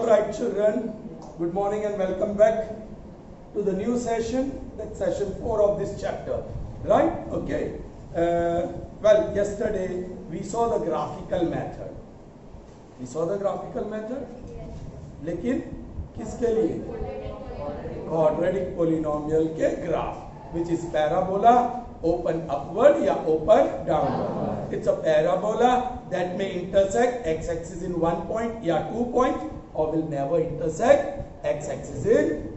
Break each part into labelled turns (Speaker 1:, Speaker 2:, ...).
Speaker 1: Alright children, good morning and welcome back to the new session, that's session 4 of this chapter, right? Okay. Well, yesterday we saw the graphical method. We saw the graphical method? लेकिन किसके लिए? Quadratic polynomial के graph, which is parabola, open upward या open downward. It's a parabola that may intersect x-axis in 1 point या 2 point, or will never intersect x-axis in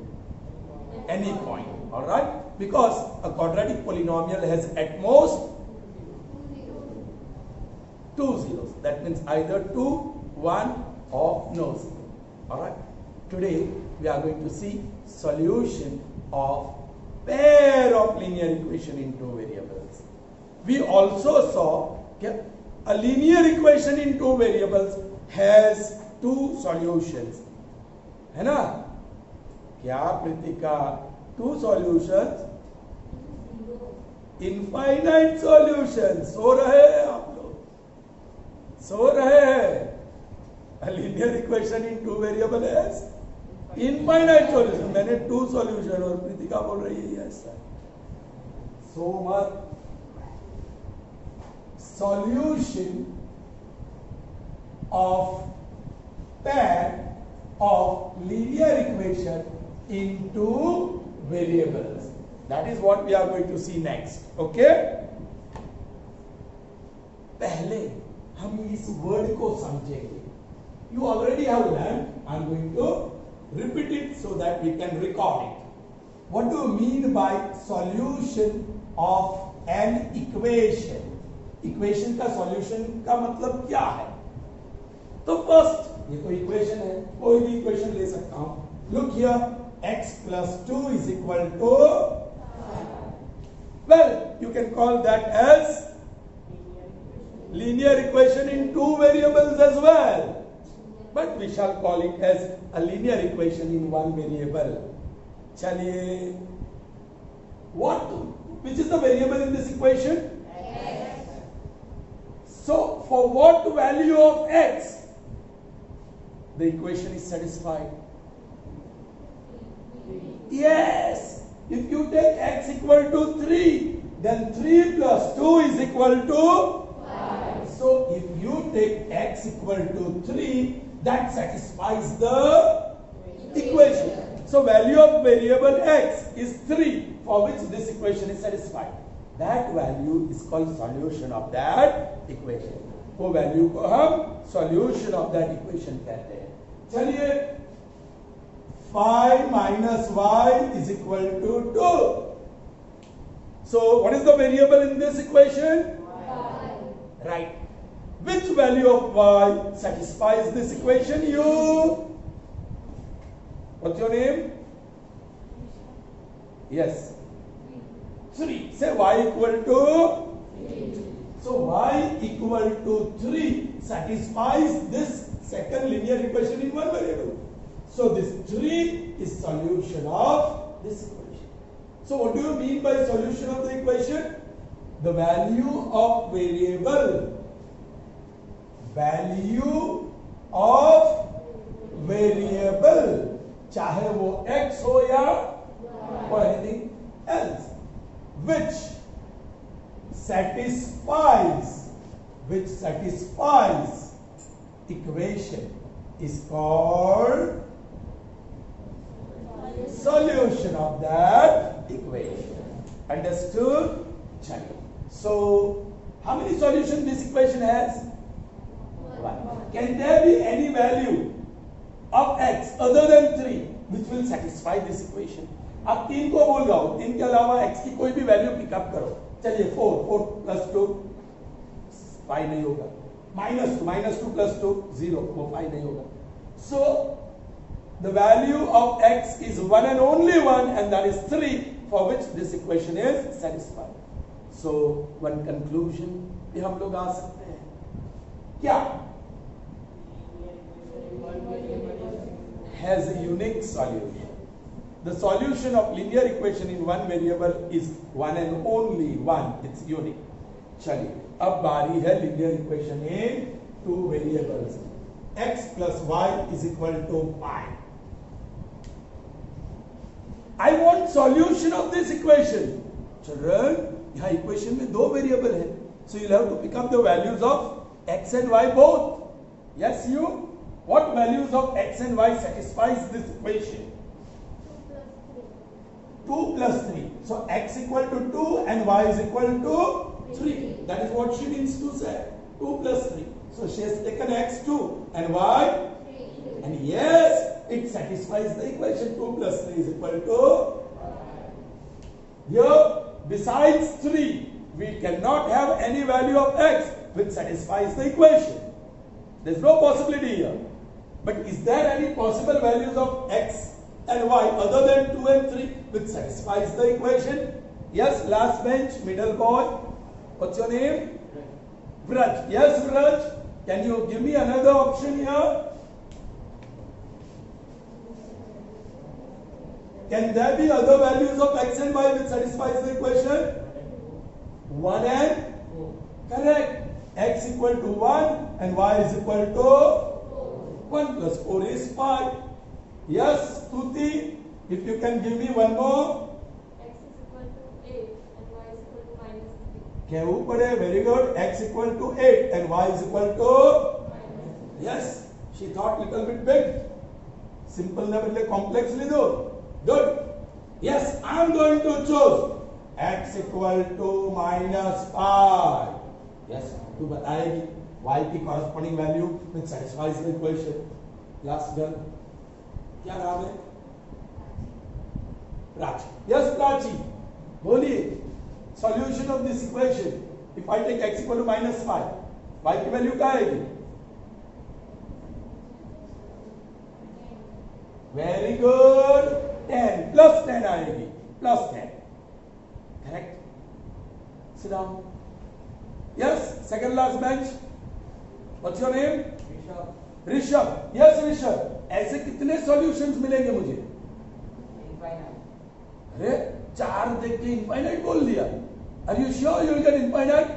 Speaker 1: any point. All right? Because a quadratic polynomial has at most 2 zeros. That means either 2, 1 or no zero. All right? Today we are going to see solution of pair of linear equation in two variables. We also saw that a linear equation in two variables has two solutions. है ना? क्या Pritika? Two solutions? Infinite solutions. सो रहे हैं आप लोग? सो रहे हैं? A linear equation in two variable has infinite solution. मैंने two solution और प्रीतिका बोल रही है yes sir. So much solution of pair of linear equation in two variables. That is what we are going to see next. Okay? पहले हम इस word को समझेंगे. You already have learned. I am going to repeat it so that we can record it. What do you mean by solution of an equation? Equation का solution का मतलब क्या है? तो first, ये तो equation है, कोई भी equation ले सकता हूँ. Look here, x plus 2 is equal to, well, you can call that as linear equation in two variables as well. But we shall call it as a linear equation in one variable. चलिए, which is the variable in this equation? X. So, for what value of x, the equation is satisfied? Yes. If you take x equal to 3, then 3 plus 2 is equal to 5. So, if you take x equal to 3, that satisfies the equation. So value of variable x is 3, for which this equation is satisfied. That value is called solution of that equation. वो value को हम solution of that equation कहते हैं. चलिए, 5 minus y is equal to 2. So what is the variable in this equation? Y. Right. Which value of y satisfies this equation? You. What's your name? Yes. 3. Say y equal to 3. So y equal to 3 satisfies this second linear equation in one variable. So this 3 is solution of this equation. So what do you mean by solution of the equation? The value of variable. Value of variable, चाहे वो x हो या or anything else, which satisfies equation is called solution of that equation. Understood? So, how many solutions this equation has? 1. Can there be any value of x other than 3 which will satisfy this equation? आप 3 को भूल जाओ, 3 के अलावा x की कोई भी value pickup करो. चलिए 4 plus 2 5 नहीं होगा. minus 2 plus 2 0, वो 5 नहीं होगा. So the value of x is one and only one, and that is 3, for which this equation is satisfied. So one conclusion भी हम लोग आ सकते हैं. क्या? Has a unique solution. The solution of linear equation in one variable is one and only one. It's unique. चलिए, अब बारी है linear equation in two variables. x plus y is equal to 5. I want solution of this equation. Children, यहाँ equation में दो variable है, so you'll have to pick up the values of x and y both. Yes, you. What values of x and y satisfies this equation? 2 plus 3. So x equal to 2 and y is equal to 3. That is what she means to say. 2 plus 3. So she has taken x 2 and y 3. And yes, it satisfies the equation. 2 plus 3 is equal to. Here, besides 3, we cannot have any value of x which satisfies the equation. There is no possibility here. But is there any possible values of x and y other than 2 and 3 which satisfies the equation? Yes, last bench, middle boy. What's your name? Vraj. Yes, Vraj. Can you give me another option here? Can there be other values of x and y which satisfies the equation? 1 and 4. Correct. X equal to 1 and y is equal to 1 plus 4 is 5. Yes, Tuti, if you can give me one more.
Speaker 2: X is equal to 8 and y is equal to minus 3.
Speaker 1: Kehvu pade, very good. X equal to 8 and y is equal to minus 3. Yes, she thought little bit big. Simple ne badle complex lido. Good. Yes, I am going to choose x equal to minus 5. Yes, tu batayegi y की corresponding value which satisfies the equation. Last girl. क्या नाम है? Prachi. Yes, Prachi. बोलिए. Solution of this equation. If I take x equal to minus 5, y की value क्या आएगी? Very good. 10 plus 10 आएगी. Plus 10. Correct. Sit down. Yes, second last bench. What's your name? Rishabh. Rishabh. Yes, Rishabh. ऐसे कितने solutions मिलेंगे मुझे? अरे 4 देख के इनफाइनाइट बोल दिया. Are you sure you will get infinite?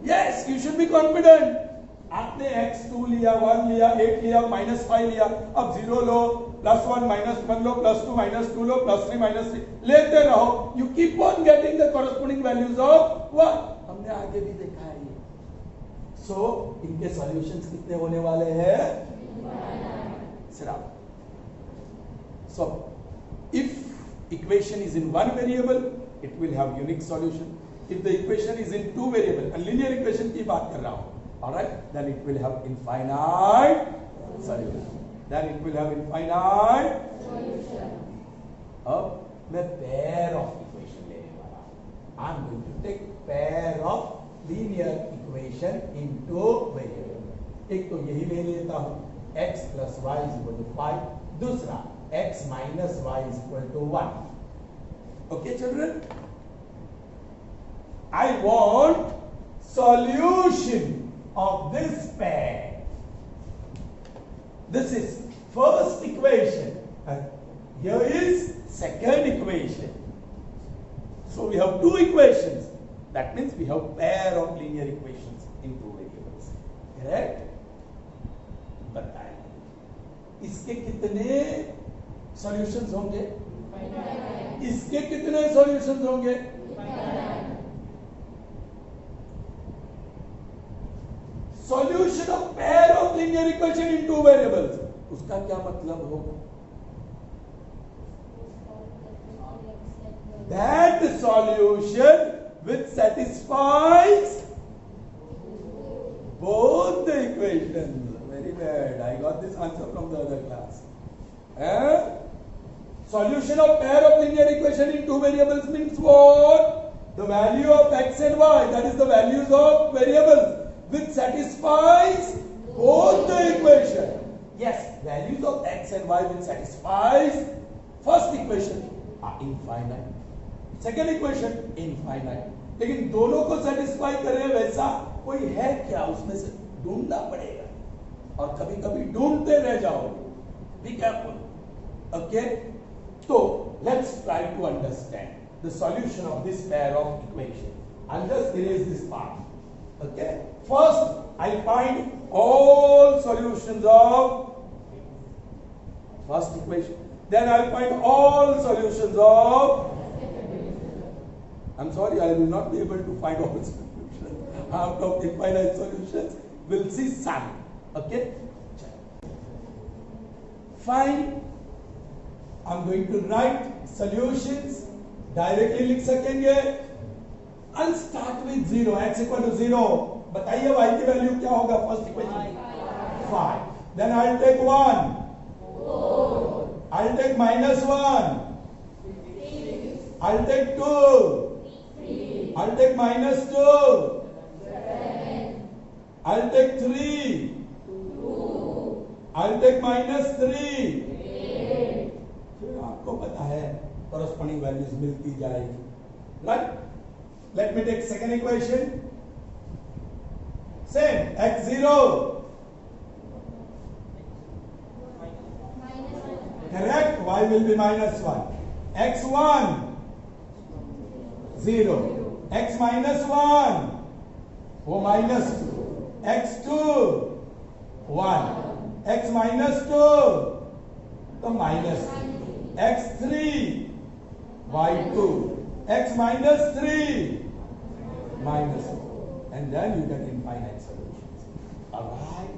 Speaker 1: Yes, you should be confident. आपने x2 लिया, 1 लिया, 8 लिया, -5 लिया, अब 0 लो, +1 -1 लो, +2 -2 लो, +3 -3 लेते रहो. You keep on getting the corresponding values of 1. हमने आगे भी देखा है ये. So इनके सॉल्यूशंस कितने होने वाले हैं? सिर्फ. So if equation is in one variable, it will have unique solution. If the equation is in two variable, a linear equation की बात कर रहा हूं. Alright, then it will have infinite solution. Then it will have infinite solution. अब मैं pair of equation लेने वाला हूँ. I am going to take pair of linear equation into variable. एक तो यही ले लेता हूँ, x plus y is equal to 5. दूसरा x minus y is equal to 1. Okay, children? I want solution of this pair. This is first equation and here is second equation. So we have two equations. That means we have pair of linear equations in two variables. Correct? बताएं इसके कितने solutions होंगे? इसके कितने solutions होंगे? Solution of pair of linear equation in two variables. उसका क्या मतलब होगा? That solution which satisfies both the equations. Very bad. I got this answer from the other class. Solution of pair of linear equation in two variables means what? The value of x and y. That is the values of variables which satisfies both the equation. Yes, values of x and y which satisfies first equation are infinite. Second equation infinite. लेकिन दोनों को satisfy करे वैसा कोई है क्या? उसमें से ढूंढना पड़ेगा और कभी-कभी ढूंढते रह जाओगे. Be careful. Okay? So let's try to understand the solution of this pair of equation. I'll just erase this part. Okay. First, I'll find all solutions of first equation. Then I'll find all solutions of, I'm sorry, I will not be able to find all solutions. Out of infinite solutions, we'll see some. Okay? Fine. I'm going to write solutions. Directly लिख सकेंगे. I'll start with 0. X equal to 0. बताइए y की value क्या होगा first equation? 5. Then I'll take 1. 4. I'll take -1. 6. I'll take 2. 3. I'll take -2. 7. I'll take 3. 2. I'll take -3. 8. आपको पता है corresponding values मिलती जाएगी. Right? Let me take second equation. Same. X0. Correct. Y will be -1. X1. 0. X -1. वो -2. X2. 1. X -2. तो -3. X3. Y2. X -3. -4. And then you get infinite solutions. Alright?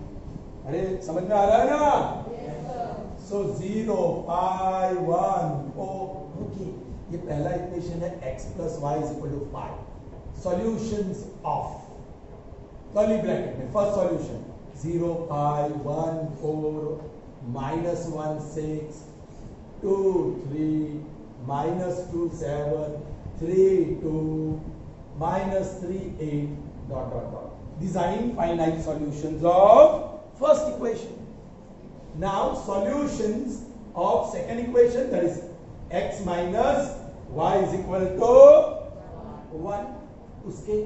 Speaker 1: अरे समझ में आ रहा है ना? Yes, sir. So 0, 5, 1, 4. Okay. ये पहला इक्वेशन है x plus y is equal to 5. Solutions of curly bracket में first solution 0, 5, 1, 4, -1, 6, 2, 3, -2, 7, 3, 2, -3, 8, ... These are infinite solutions of first equation. Now solutions of second equation, that is x minus y is equal to 1. उसके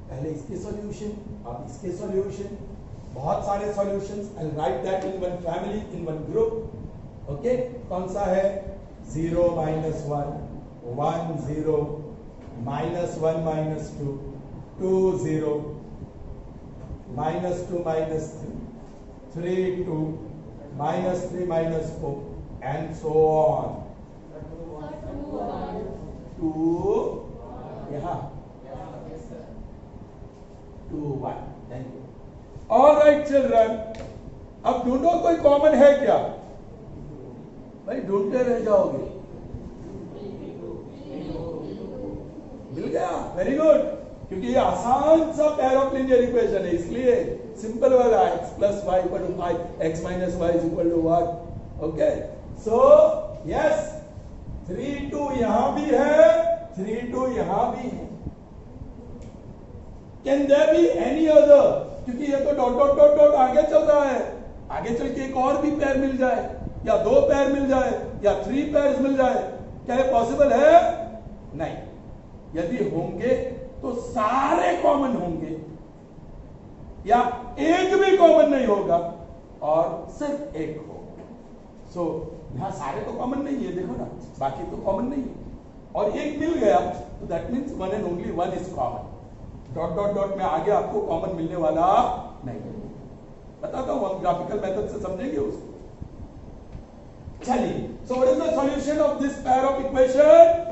Speaker 1: पहले इसके solution, अब इसके solution, बहुत सारे solutions. I'll write that in one family, in one group. Okay? कौन सा है? 0, -1, 1, 0, -1, -2, 2, 0, -2, -3, 3, 2, -3, -4, and so on. 2, यहाँ 2, 1. Thank you. All right, children. अब ढूंढो कोई कॉमन है क्या? भाई ढूंढते रह जाओगे. मिल गया? Very good. क्योंकि ये आसान सा पेयर ऑफ लीनियर इक्वेशन है, इसलिए सिंपल वाला x plus y equal to 5, x minus y is equal to 1. Okay? So yes, 3, 2 यहां भी है, 3, 2 यहां भी है. Can there be any other? क्योंकि ये तो डॉट डॉट डॉट डॉट आगे चल रहा है. आगे चल के एक और भी पेयर मिल जाए, या 2 पेयर मिल जाए, या 3 पेयर्स मिल जाए. क्या ये पॉसिबल है? नहीं. यदि होंगे तो सारे कॉमन होंगे, या एक भी कॉमन नहीं होगा और सिर्फ एक होगा. सो यहां सारे तो कॉमन नहीं है, देखो ना, बाकी तो कॉमन नहीं है, और एक मिल गया तो that means one and only one is common. Dot dot dot में आगे आपको कॉमन मिलने वाला नहीं है. बताता हूं, हम ग्राफिकल मेथड से समझेंगे उसको. चलिए, so what is the solution of this pair of equation?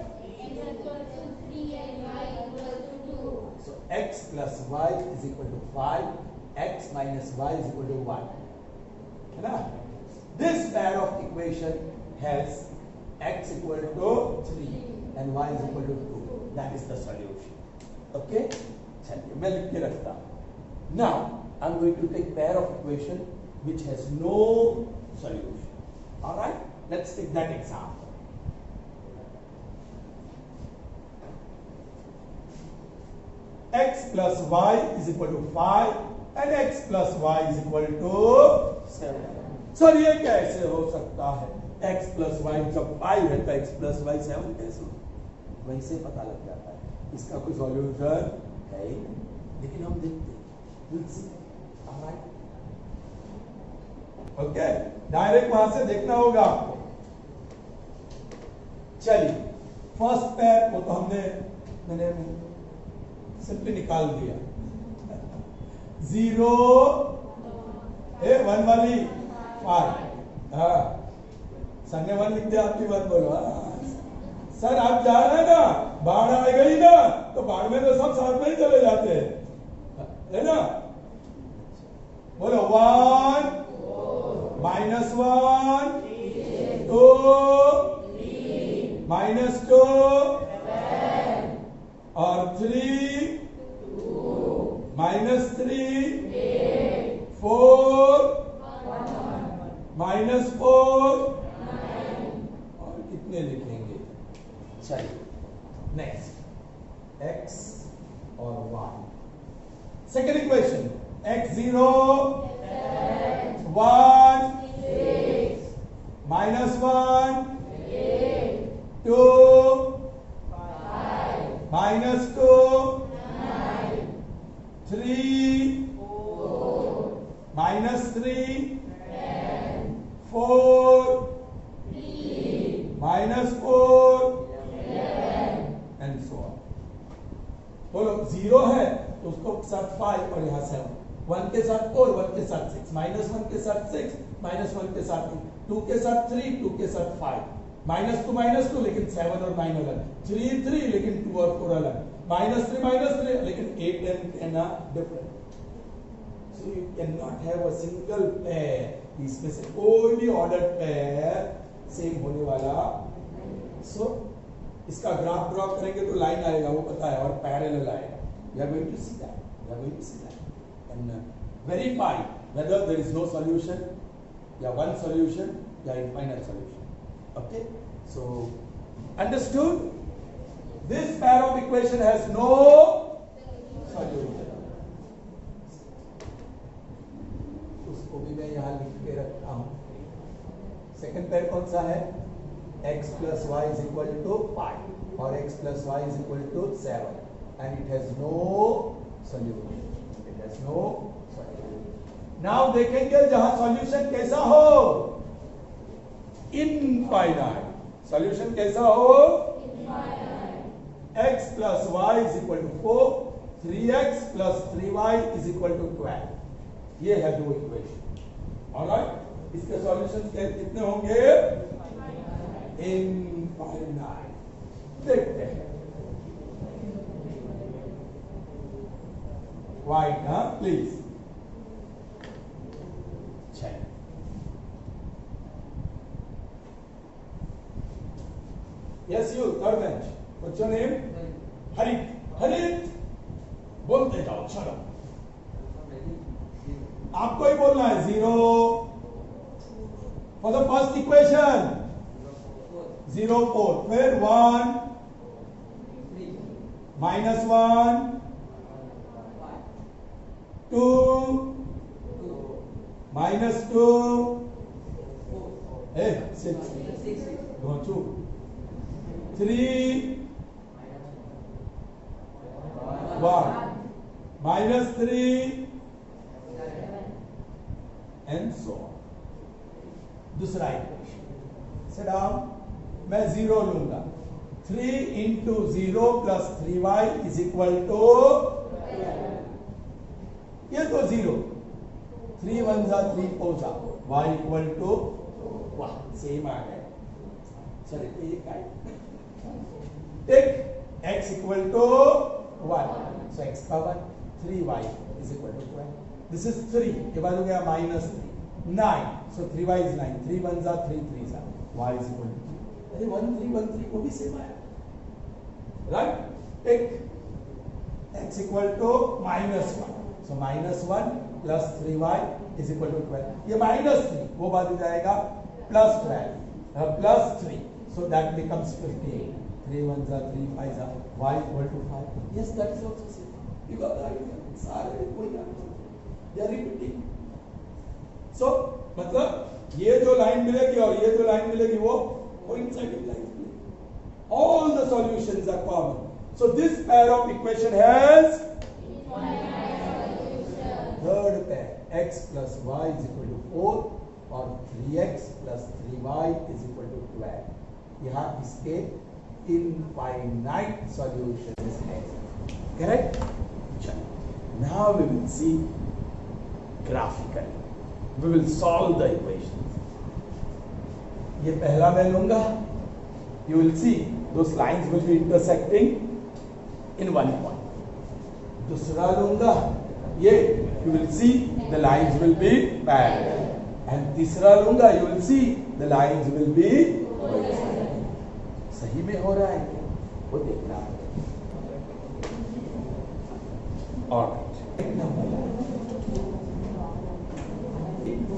Speaker 1: X plus y is equal to 5, x minus y is equal to 1. है ना? This pair of equation has x equal to 3 and y is equal to 2. That is the solution. Okay? चलिए मैं लिख के रखता हूँ. Now I'm going to take pair of equation which has no solution. All right? Let's take that example. X plus y is equal to 5 and x plus y is equal to 7. Sir ये कैसे हो सकता है? x plus y जब 5 है तो x plus y 7 कैसे हो? वैसे पता लग जाता है, इसका कोई सॉल्यूशन है ही नहीं. लेकिन हम देखते हैं. We'll see. All right? Okay? Direct वहां से देखना होगा आपको. चलिए, फर्स्ट पेयर वो तो मैंने सिंपली निकाल दिया. 0 1 वाली 5। हाँ संगे 1 लिख दिया, आपकी बात बोलो। सर आप जा रहे हैं ना, बाढ़ आ गई ना, तो बाढ़ में तो सब साथ में ही चले जाते हैं, है ना। बोलो 1 -1 2 -2 और 3 -3 4 -4 और कितने लिखेंगे? चलिए नेक्स्ट x और y। Second equation x0 1 -1 2 -2 3 -3 4 -4 and so on. बोलो 0 है तो उसको साथ 5 और यहां 7, 1 के साथ 4, 1 के साथ 6, -1 के साथ 6, -1 के साथ 2 के साथ 3, 2 के साथ 5, -2 लेकिन 7 और 9 अलग, 3 लेकिन 2 और 4 अलग, -3 लेकिन 8 and 10 are different. So you cannot have a single pair. इसमें से कोई भी ऑर्डर पेयर सेम होने वाला। सो इसका ग्राफ ड्रॉ करेंगे तो लाइन आएगा, वो पता है, और पैरेलल आएगा। We are going to see that. We are going to see that and verify whether there is no solution, या one solution, या infinite solution. Okay? So understood? This pair of equation has no solution. उसको भी मैं यहाँ लिख के रखता हूँ। सेकंड पेयर कौन सा है? x plus y is equal to 5 और x plus y is equal to 7 and it has no solution. It has no solution. Now देखेंगे जहां सॉल्यूशन कैसा हो? इनफाइनाइट। सॉल्यूशन कैसा हो? x plus y is equal to 4, 3x plus 3y is equal to 12। ये है दो equation. Alright, इसके सॉल्यूशंस कितने होंगे? इनफाइनाइट। देखते हैं। वाइट ना please. Yes you third bench. What's your name? हरित। हरित बोलते जाओ, चलो आपको ही बोलना है। 0 फॉर द फर्स्ट इक्वेशन, 0 4, फिर 1 -1 2 -2 6 don't you 3 1 -3 and so on। दूसरा इक्वेशन से डाउन, मैं 0 लूंगा। 3 into 0 plus 3y is equal to, ये तो 0, 3 1 जा 3 4 जा, y equal to 1, सेम आ गए। चलिए ये क्या है? Take x equal to 1, so x का 1, 3y is equal to 12। This is 3, के बाद हो गया -3, 9, so 3y is 9, 3 1 जा 3 3 जा, y is equal to 3। अरे 1 3 1 3 को भी सेम आया, right? Take x equal to -1, so -1 plus 3y is equal to 12। ये -3 वो बाद हो जाएगा +12 +3, so that becomes 58। 3 1 जा 3 5 जा, y equal to 5। Yes, that is also same। You got the idea? सारे कोई ना, they are repeating। So मतलब ये जो लाइन मिलेगी और ये जो लाइन मिलेगी वो coinciding लाइन मिलेगी। All the solutions are common। So this pair of equation has third pair, x plus y is equal to 4 और 3x plus 3y is equal to 12। यहाँ इसके infinite solutions है। Correct? Now we will see graphically. We will solve the equations. ये पहला मैं लूंगा. You will see those lines will be intersecting in one point. दूसरा लूंगा. ये you will see the lines will be parallel. And तीसरा लूंगा. You will see the lines will be horizontal. सही में हो रहा है वो देखना. और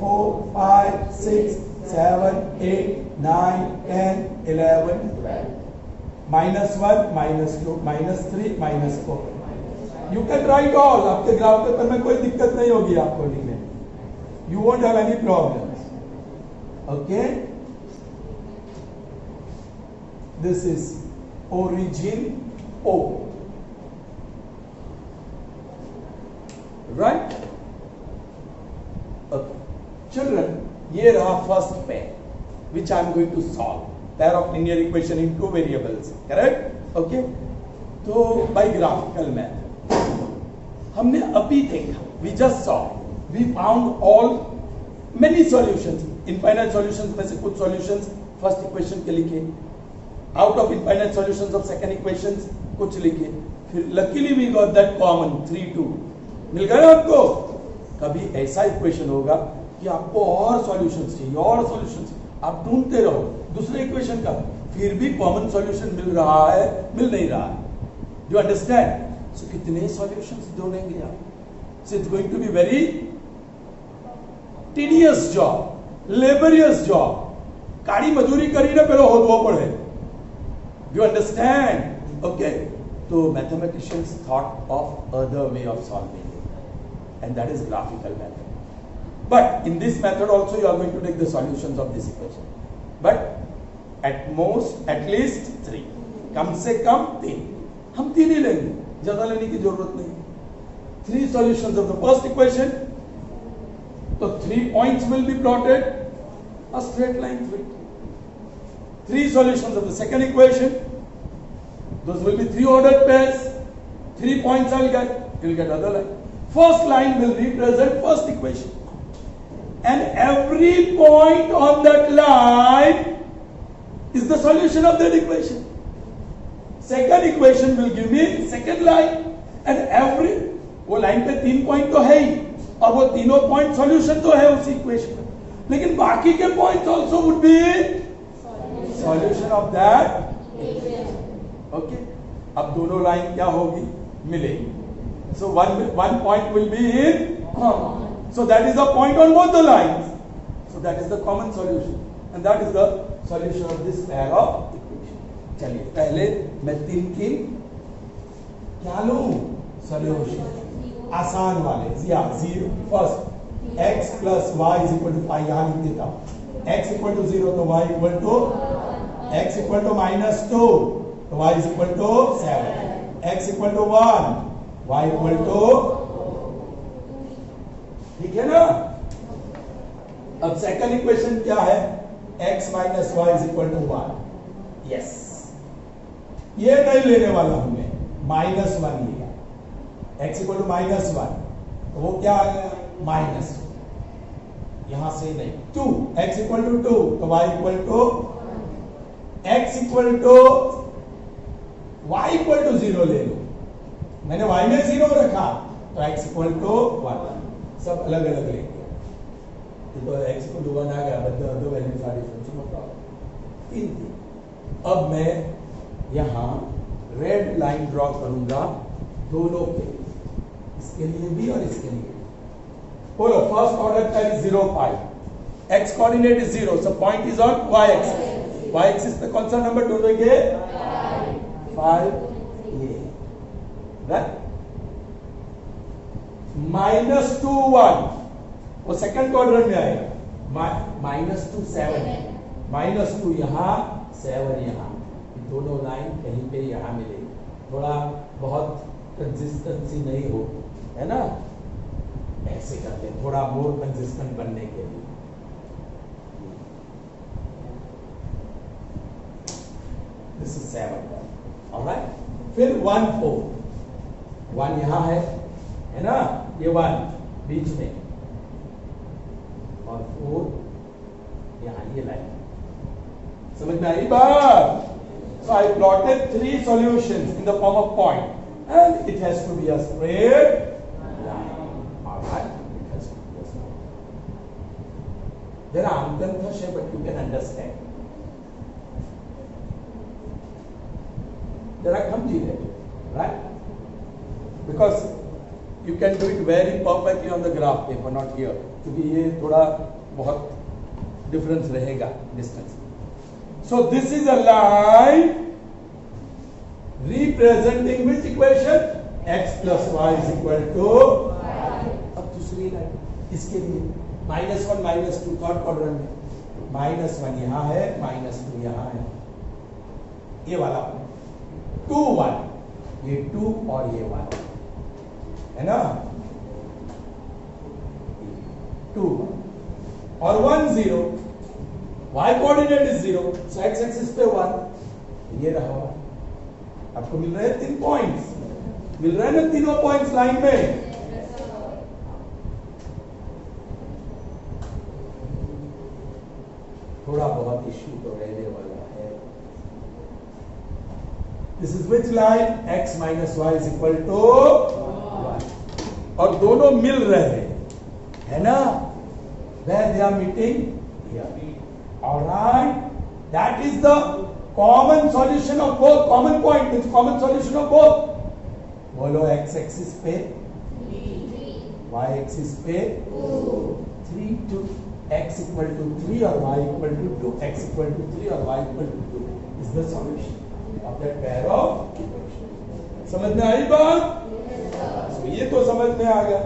Speaker 1: 4, 5, 6, 7, 8, 9, 10, 11, 12. -1, -2, -3, -4. You can write all. आपके ग्राफ पेपर में कोई दिक्कत नहीं होगी आपको लिखने. You won't have any problems. Okay? This is origin O. Right? Okay. Children, here are first pair which I am going to solve. Pair of linear equation in two variables. Correct? Okay? तो by graphical method. हमने अभी देखा. We just saw. We found all many solutions. Infinite solutions में से कुछ solutions first equation के लिखे. Out of infinite solutions of second equations कुछ लिखे. फिर luckily we got that common 3, 2. मिल गया आपको. कभी ऐसा इक्वेशन होगा कि आपको और सॉल्यूशंस चाहिए, और सॉल्यूशंस आप ढूंढते रहो दूसरे इक्वेशन का, फिर भी कॉमन सॉल्यूशन मिल रहा है, मिल नहीं रहा है. Do understand? सो कितने सॉल्यूशंस ढूंढेंगे आप? So it's going to be very tedious job, laborious job. काड़ी मजूरी કરીને પેલો હોદવો પડે. Do understand? ओके. तो mathematicians thought of other way of solving, and that is graphical method. But in this method also you are going to take the solutions of this equation. But at most, at least 3. कम से कम 3. हम 3 ही लेंगे, ज्यादा लेने की जरूरत नहीं. 3 solutions of the first equation. So 3 points will be plotted, a straight line through it. 3 solutions of the second equation. Those will be 3 ordered pairs. 3 points I will get. You will get other line. First line will represent first equation, and every point on that line is the solution of that equation. Second equation will give me second line, and every वो line पे 3 point तो है ही, और वो तीनों point solution तो है उसी इक्वेशन में, लेकिन बाकी के points also would be solution of that equation. Okay. अब दोनों लाइन क्या होगी? मिलेगी. So one point will be in common. So that is the point on both the lines. So that is the common solution, and that is the solution of this pair of equation. चलिए पहले मैं 3 की क्या लूं? Solution. आसान वाले. या 0 first x plus y is equal to pi. यहाँ लिख देता हूँ. x equal to 0 तो y equal to x equal to -2 तो y is equal to 7. x equal to 1 y equal to, ठीक है ना? अब सेकंड इक्वेशन क्या है? x minus y is equal to 1. Yes. ये नहीं लेने वाला हमने, -1 लिया. x equal to -1 तो वो क्या आ गया? माइनस. यहां से नहीं. 2 x equal to 2 तो y equal to x equal to y equal to 0 ले लो. मैंने y में 0 रखा तो x इक्वल टू 1. सब अलग अलग लेंगे तो x इक्वल टू 1 आ गया. दो values are different. No problem. 3. अब मैं यहाँ रेड लाइन ड्रॉ करूंगा दोनों के, इसके लिए भी और इसके लिए. बोलो first order pair is 0, 5. x coordinate is 0, so point is on y axis. y axis पे कौन सा नंबर ढूंढेंगे? 5. Right? -2, 1 वो सेकंड क्वाड्रेंट में आएगा. -2, 7. -2 यहाँ, 7 यहाँ. दोनों लाइन कहीं पे यहाँ मिलेगी. थोड़ा बहुत कंसिस्टेंसी नहीं हो, है ना? ऐसे करते हैं थोड़ा मोर कंसिस्टेंट बनने के लिए. This is 7. ऑलराइट. फिर 1, 4. 1 यहाँ है ना? ये 1 बीच में. और 4 यहाँ ये लाइन। समझ में आई बात? So I plotted 3 solutions in the form of point and it has to be a straight line. Alright, it has to be a straight line. There are antanthashe, but you can understand. There are conjugate, right? Because you can do it very perfectly on the graph paper, not here. क्योंकि ये थोड़ा बहुत difference रहेगा distance. So this is a line representing which equation? X plus y is equal to 5. अब दूसरी line इसके लिए -1 -2 third quadrant में -1 यहाँ है -2 यहाँ है, ये वाला 2 1 ये 2 और ये 1 है ना, 2 और 1 0, y coordinate is 0, so x axis पे 1, ये रहा 1। आपको मिल रहे हैं 3 पॉइंट्स, मिल रहे हैं ना तीनों पॉइंट्स लाइन में। थोड़ा बहुत इश्यू तो रहने वाला है। This is which line? x minus y is equal to 1, और दोनों मिल रहे हैं, है ना? Where they are meeting? Here. All right. That is the common solution of both. Common point is common solution of both. बोलो x axis पे 3, y axis पे 3 2, x equal to 3 और y equal to 2, x equal to 3 और y equal to 2 is the solution of that pair of equations. समझ में आई बात? So ये तो समझ में आ गया।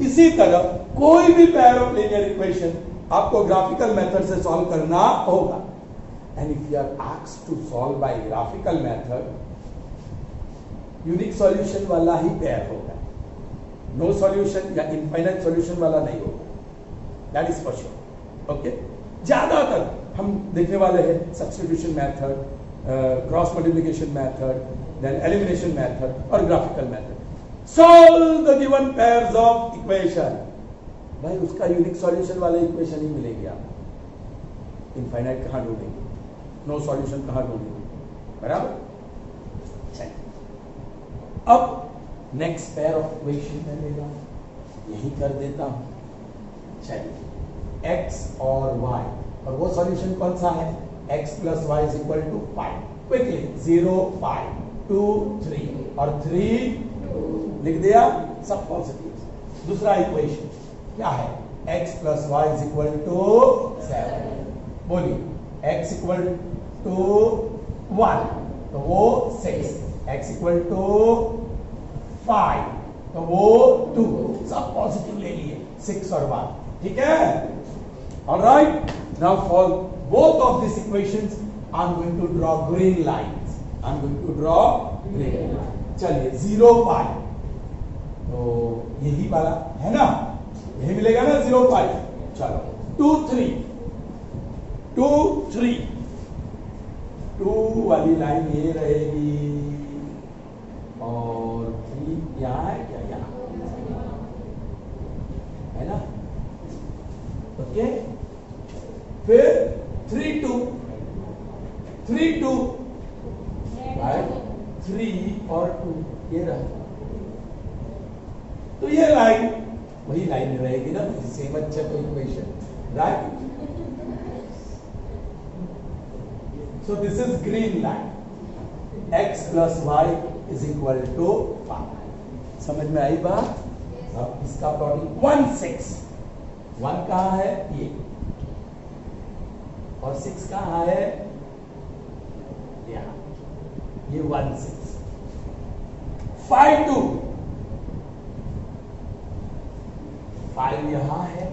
Speaker 1: इसी तरह कोई भी पेयर ऑफ लीनियर इक्वेशन आपको ग्राफिकल मेथड से सॉल्व करना होगा, and if you are asked to solve by graphical method, unique solution वाला ही पेयर होगा, नो सॉल्यूशन या इनफाइनाइट सॉल्यूशन वाला नहीं होगा, that is for sure. Okay, ज्यादातर हम देखने वाले हैं substitution method, cross multiplication method, then elimination method और graphical method. Solve the given pairs of equation. भाई उसका यूनिक सॉल्यूशन वाले इक्वेशन ही मिलेगी आपको, इनफाइनाइट कहाँ ढूंढेंगे, नो सॉल्यूशन कहाँ ढूंढेंगे, बराबर? चलिए अब नेक्स्ट पेयर ऑफ इक्वेशन मैं लेगा, यही कर देता हूं। चलिए x और y, और वो सॉल्यूशन कौन सा है? x plus y is equal to 5। Quickly 0 5 2 3 और 3 लिख दिया, सब पॉजिटिव। दूसरा इक्वेशन क्या है? x plus y is equal to 7। बोलिए x इक्वल टू 1 तो वो 6, x इक्वल टू 5 तो वो 2, सब पॉजिटिव ले लिए, 6 और 1, ठीक है? Alright, now for both of this equations I am going to draw green lines, I am going to draw green line. चलिए 0 5 तो यही वाला है ना, यही मिलेगा ना 0 5। चलो 2 3 2 3, 2 वाली लाइन ये रहेगी और 3 यहाँ है क्या? यहाँ है ना, ओके। फिर 3 2 3 2 3 और 2 ये रहा, तो ये लाइन वही लाइन रहेगी ना, सेम अच्छा तो equation, right? So this is green line, x plus y is equal to 5। समझ में आई बात? अब इसका प्लॉटिंग 1 6, 1 कहाँ है? ये, और 6 कहाँ है? यहाँ, ये 1 6 5 2 5 यहां है,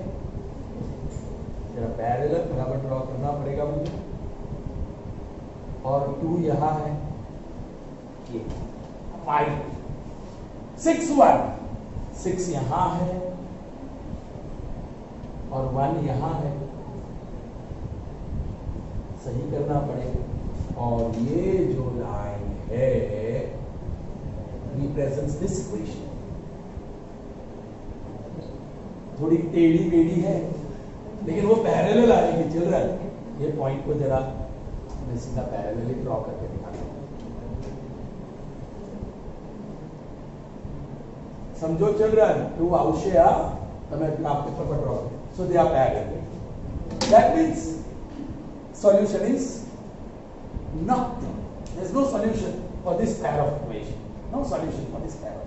Speaker 1: जरा पैरेलल बराबर ड्रॉ करना पड़ेगा मुझे, और 2 यहां है, ये 5 6 1 6 यहां है और 1 यहां है, सही करना पड़ेगा। और ये जो लाइन है रिप्रेजेंट्स दिस इक्वेशन, थोड़ी टेढ़ी बेढ़ी है, लेकिन वो पैरेलल आएगी चिल्ड्रन। ये पॉइंट को जरा मैं सीधा पैरेलली ड्रॉ करके दिखाता हूं। समझो चिल्ड्रन, टू आवश्य તમે ગ્રાફ પેપર પર draw, so they are parallel. That means solution is nothing. There is no solution for this pair of equation. No solution for this pair of,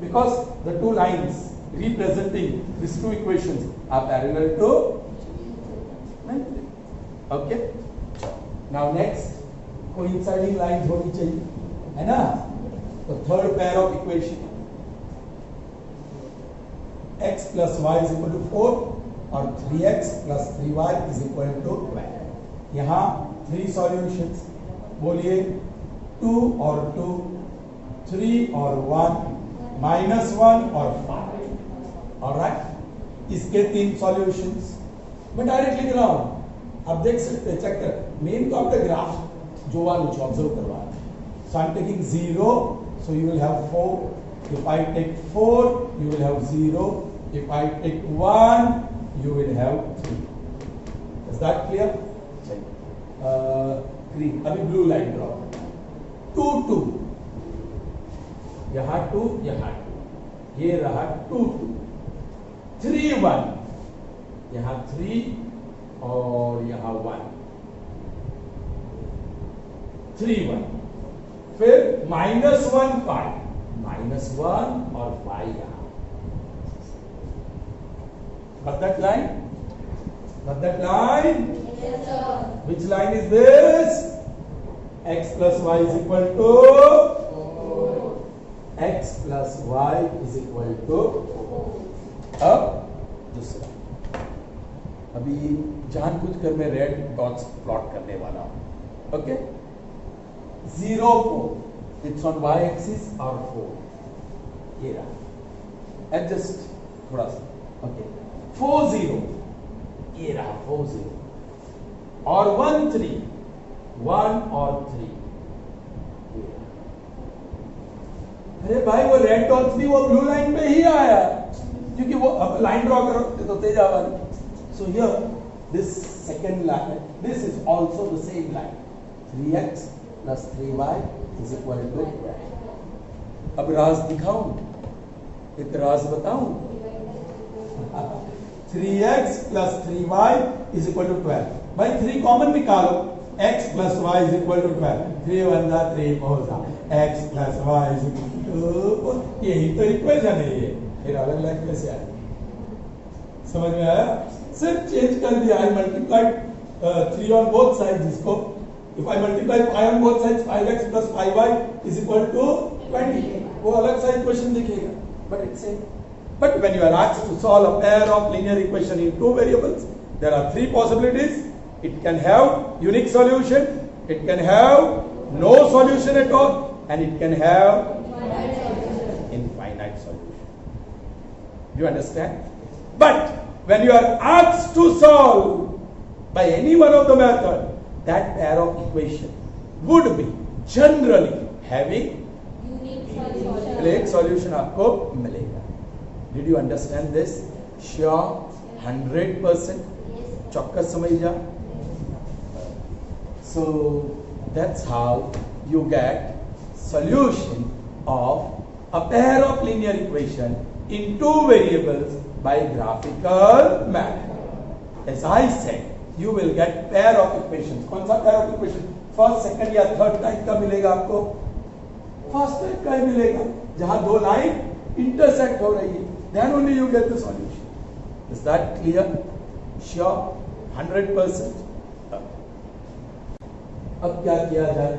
Speaker 1: because the two lines representing these two equations are parallel to. Okay. Now next, coinciding lines होनी चाहिए, है ना? तो third pair of equation, x plus y is equal to 4 और 3x plus 3y is equal to 12. यहाँ 3 solutions, बोलिए 2 और 2, 3 और 1, -1 और 5. ऑलराइट, इसके 3 solutions मैं डायरेक्ट लिख रहा हूं, आप देख सकते हैं, चेक कर, मेन तो आपका ग्राफ जो वाला ऑब्जर्व करवा रहा है. So I am taking 0, so you will have 4. If I take 4, you will have 0. If I take 1, you will have 3. Is that clear? Green. अभी blue line draw. 2, 2. यहाँ 2, यहाँ 2. ये रहा 2, 2. 3, 1. यहाँ 3 और यहाँ 1. 3, 1. फिर -1, 5. -1 और 5 यहाँ. Got that line? Got that line?
Speaker 2: Yes, sir.
Speaker 1: Which line is this? X plus y is equal to
Speaker 2: 4.
Speaker 1: x plus y is equal to 4. अब दूसरा, अभी जानबूझकर मैं रेड डॉट्स प्लॉट करने वाला हूं. Okay, 0, 4 it's on y axis और 4 ये रहा. एडजस्ट थोड़ा सा. ओके, 4, 0 ये रहा 4, 0 और 1, 3, 1 और 3 ये रहा. अरे भाई वो रेड डॉट्स भी वो ब्लू लाइन पे ही आया, क्योंकि वो अब लाइन ड्रॉ करो तो तेज आवाज. So here this second line, this is also the same line. 3x plus 3y is equal to 12. अब राज दिखाऊं, एक राज बताऊं. 3x plus 3y is equal to 12. भाई 3 कॉमन निकालो, x plus y is equal to 12. 3 1 जा 3 4 जा, x plus y is equal to, यही तो इक्वेशन है ये. फिर अलग अलग कैसे आए, समझ में आया? सिर्फ चेंज कर दिया. आई मल्टीप्लाइड 3 on both sides. इसको if I multiply 5 on both sides, 5x plus 5y is equal to 20. वो अलग सा इक्वेशन दिखेगा, but it's same. But when you are asked to solve a pair of linear equation in 2 variables, there are 3 possibilities. It can have unique solution, it can have no solution at all, and it can have infinite solution. You understand? But when you are asked to solve by any one of the method, that pair of equation would be generally having
Speaker 2: Unique solution.
Speaker 1: एक solution आपको मिलेगा. Did you understand this? Sure, 100%. चौकस समझ जा. So that's how you get solution of a pair of linear equation in 2 variables by graphical method. As I said, you will get pair of equations. कौन सा pair of equation? First, second या third type का मिलेगा आपको. First type का ही मिलेगा, जहां 2 line intersect हो रही है. Then only you get the solution. Is that clear? Sure, 100%. अब क्या किया जाए?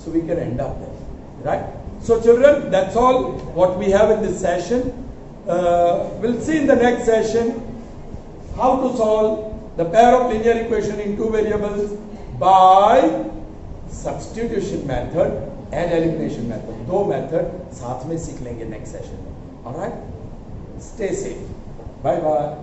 Speaker 1: So we can end up there, right? So children, that's all what we have in this session. We'll see in the next session how to solve the pair of linear equation in 2 variables by substitution method and elimination method. 2 method साथ में सीख लेंगे next session में. All right? Stay safe. Bye bye.